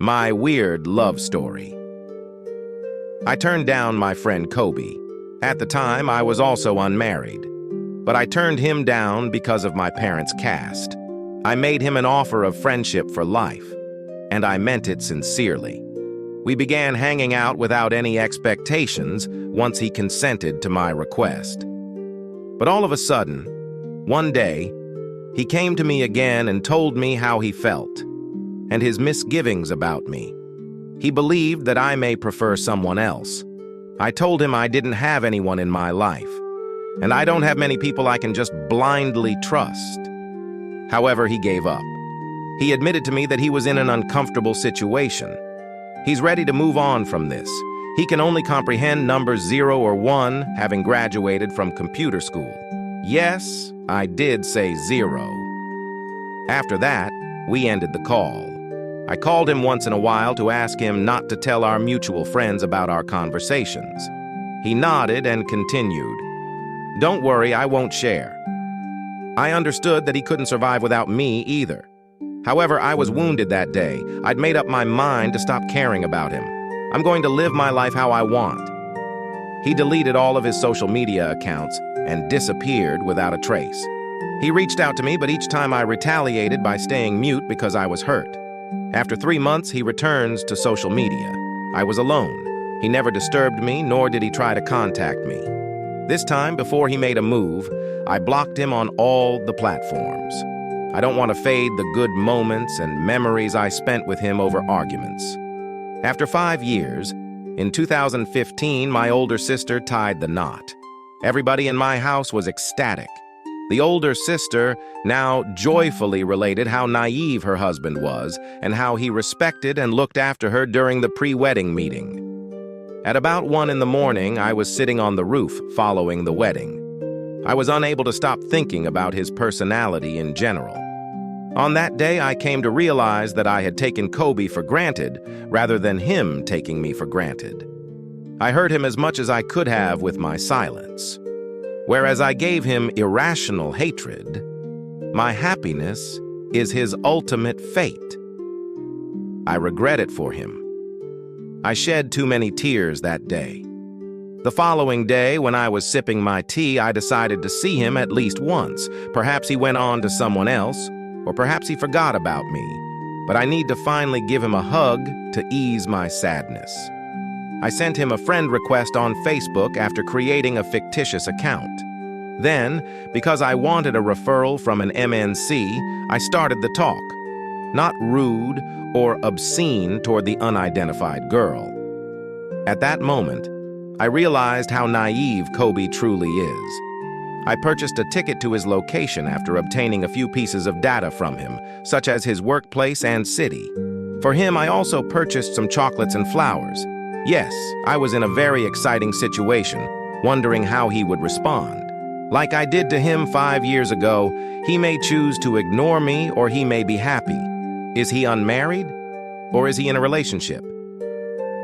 My weird love story. I turned down my friend Kobe. At the time, I was also unmarried. But I turned him down because of my parents' caste. I made him an offer of friendship for life, and I meant it sincerely. We began hanging out without any expectations once he consented to my request. But all of a sudden, one day, he came to me again and told me how he felt and his misgivings about me. He believed that I may prefer someone else. I told him I didn't have anyone in my life, and I don't have many people I can just blindly trust. However, he gave up. He admitted to me that he was in an uncomfortable situation. He's ready to move on from this. He can only comprehend numbers 0 or 1, having graduated from computer school. Yes, I did say 0. After that, we ended the call. I called him once in a while to ask him not to tell our mutual friends about our conversations. He nodded and continued, "Don't worry, I won't share." I understood that he couldn't survive without me either. However, I was wounded that day. I'd made up my mind to stop caring about him. I'm going to live my life how I want. He deleted all of his social media accounts and disappeared without a trace. He reached out to me, but each time I retaliated by staying mute because I was hurt. After 3 months, he returns to social media. I was alone. He never disturbed me, nor did he try to contact me. This time, before he made a move, I blocked him on all the platforms. I don't want to fade the good moments and memories I spent with him over arguments. After 5 years, in 2015, my older sister tied the knot. Everybody in my house was ecstatic. The older sister now joyfully related how naive her husband was and how he respected and looked after her during the pre-wedding meeting. At about 1 in the morning, I was sitting on the roof following the wedding. I was unable to stop thinking about his personality in general. On that day, I came to realize that I had taken Kobe for granted rather than him taking me for granted. I hurt him as much as I could have with my silence. Whereas I gave him irrational hatred, my happiness is his ultimate fate. I regret it for him. I shed too many tears that day. The following day, when I was sipping my tea, I decided to see him at least once. Perhaps he went on to someone else, or perhaps he forgot about me. But I need to finally give him a hug to ease my sadness. I sent him a friend request on Facebook after creating a fictitious account. Then, because I wanted a referral from an MNC, I started the talk. Not rude or obscene toward the unidentified girl. At that moment, I realized how naive Kobe truly is. I purchased a ticket to his location after obtaining a few pieces of data from him, such as his workplace and city. For him, I also purchased some chocolates and flowers. Yes, I was in a very exciting situation, wondering how he would respond. Like I did to him 5 years ago, he may choose to ignore me or he may be happy. Is he unmarried? Or is he in a relationship?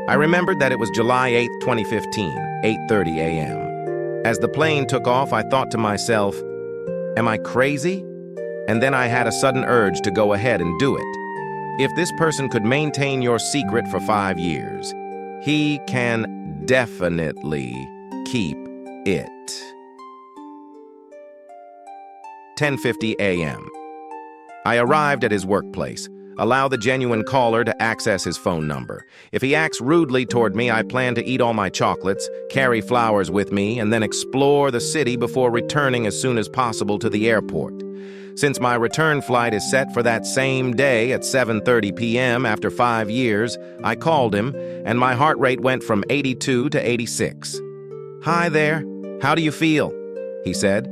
I remembered that it was July 8, 2015, 8:30 a.m. As the plane took off, I thought to myself, am I crazy? And then I had a sudden urge to go ahead and do it. If this person could maintain your secret for 5 years, he can definitely keep it. 10:50 a.m. I arrived at his workplace. Allow the genuine caller to access his phone number. If he acts rudely toward me, I plan to eat all my chocolates, carry flowers with me, and then explore the city before returning as soon as possible to the airport. Since my return flight is set for that same day at 7:30 p.m. after 5 years, I called him, and my heart rate went from 82 to 86. "Hi there, how do you feel?" he said.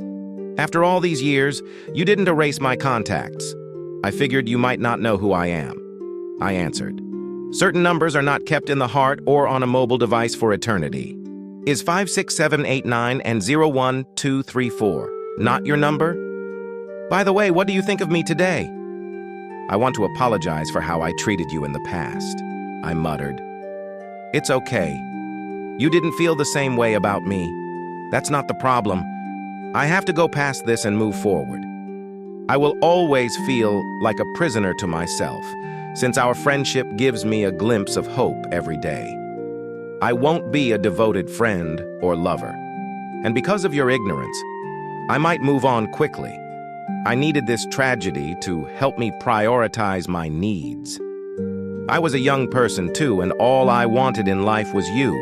"After all these years, you didn't erase my contacts. I figured you might not know who I am." I answered. "Certain numbers are not kept in the heart or on a mobile device for eternity. Is 56789 and 01234 not your number? By the way, what do you think of me today?" "I want to apologize for how I treated you in the past," I muttered. "It's okay. You didn't feel the same way about me. That's not the problem. I have to go past this and move forward. I will always feel like a prisoner to myself, since our friendship gives me a glimpse of hope every day. I won't be a devoted friend or lover, and because of your ignorance, I might move on quickly. I needed this tragedy to help me prioritize my needs. I was a young person too, and all I wanted in life was you.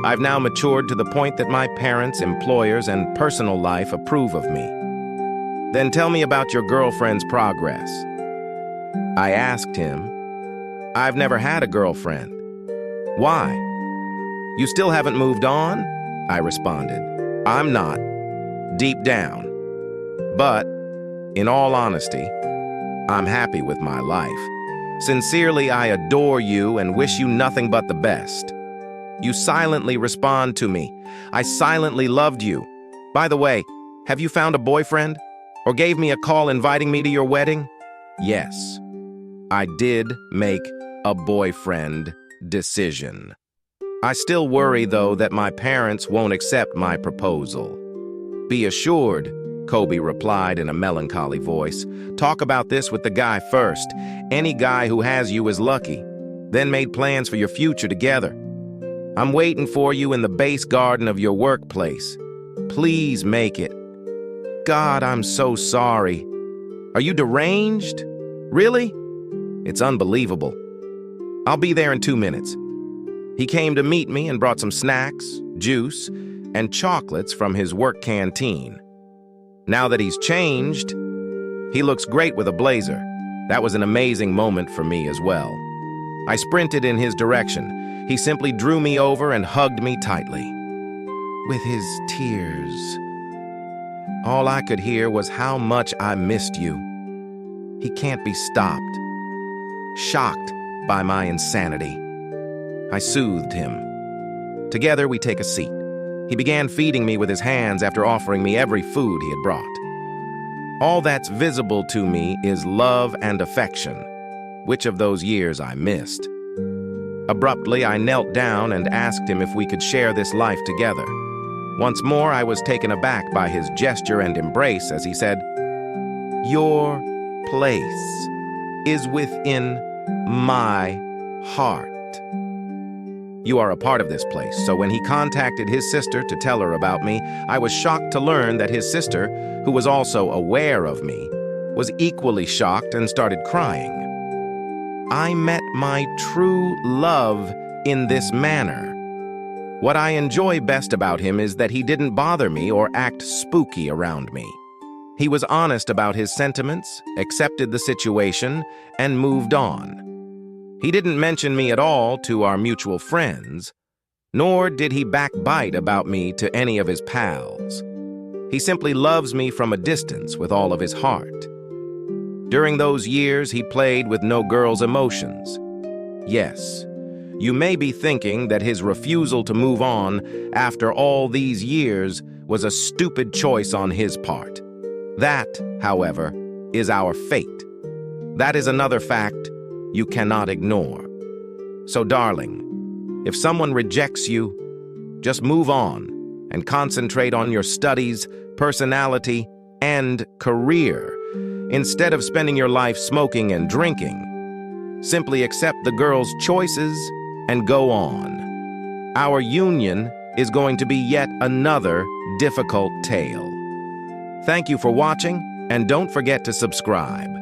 I've now matured to the point that my parents, employers, and personal life approve of me. Then tell me about your girlfriend's progress. I asked him. I've never had a girlfriend. Why? You still haven't moved on? I responded. I'm not, deep down. But, in all honesty, I'm happy with my life. Sincerely, I adore you and wish you nothing but the best. You silently respond to me. I silently loved you. By the way, have you found a boyfriend? Or gave me a call inviting me to your wedding? Yes, I did make a boyfriend decision. I still worry, though, that my parents won't accept my proposal. Be assured, Kobe replied in a melancholy voice. Talk about this with the guy first. Any guy who has you is lucky. Then made plans for your future together. I'm waiting for you in the base garden of your workplace. Please make it. God, I'm so sorry. Are you deranged? Really? It's unbelievable. I'll be there in 2 minutes. He came to meet me and brought some snacks, juice, and chocolates from his work canteen. Now that he's changed, he looks great with a blazer. That was an amazing moment for me as well. I sprinted in his direction. He simply drew me over and hugged me tightly. With his tears, all I could hear was how much I missed you. He can't be stopped. Shocked by my insanity, I soothed him. Together, we take a seat. He began feeding me with his hands after offering me every food he had brought. All that's visible to me is love and affection, which of those years I missed. Abruptly, I knelt down and asked him if we could share this life together. Once more, I was taken aback by his gesture and embrace as he said, "Your place is within my heart. You are a part of this place." So when he contacted his sister to tell her about me, I was shocked to learn that his sister, who was also aware of me, was equally shocked and started crying. I met my true love in this manner. What I enjoy best about him is that he didn't bother me or act spooky around me. He was honest about his sentiments, accepted the situation, and moved on. He didn't mention me at all to our mutual friends, nor did he backbite about me to any of his pals. He simply loves me from a distance with all of his heart. During those years, he played with no girl's emotions. Yes, you may be thinking that his refusal to move on after all these years was a stupid choice on his part. That, however, is our fate. That is another fact you cannot ignore. So, darling, if someone rejects you, just move on and concentrate on your studies, personality, and career, instead of spending your life smoking and drinking. Simply accept the girl's choices and go on. Our union is going to be yet another difficult tale. Thank you for watching, and don't forget to subscribe.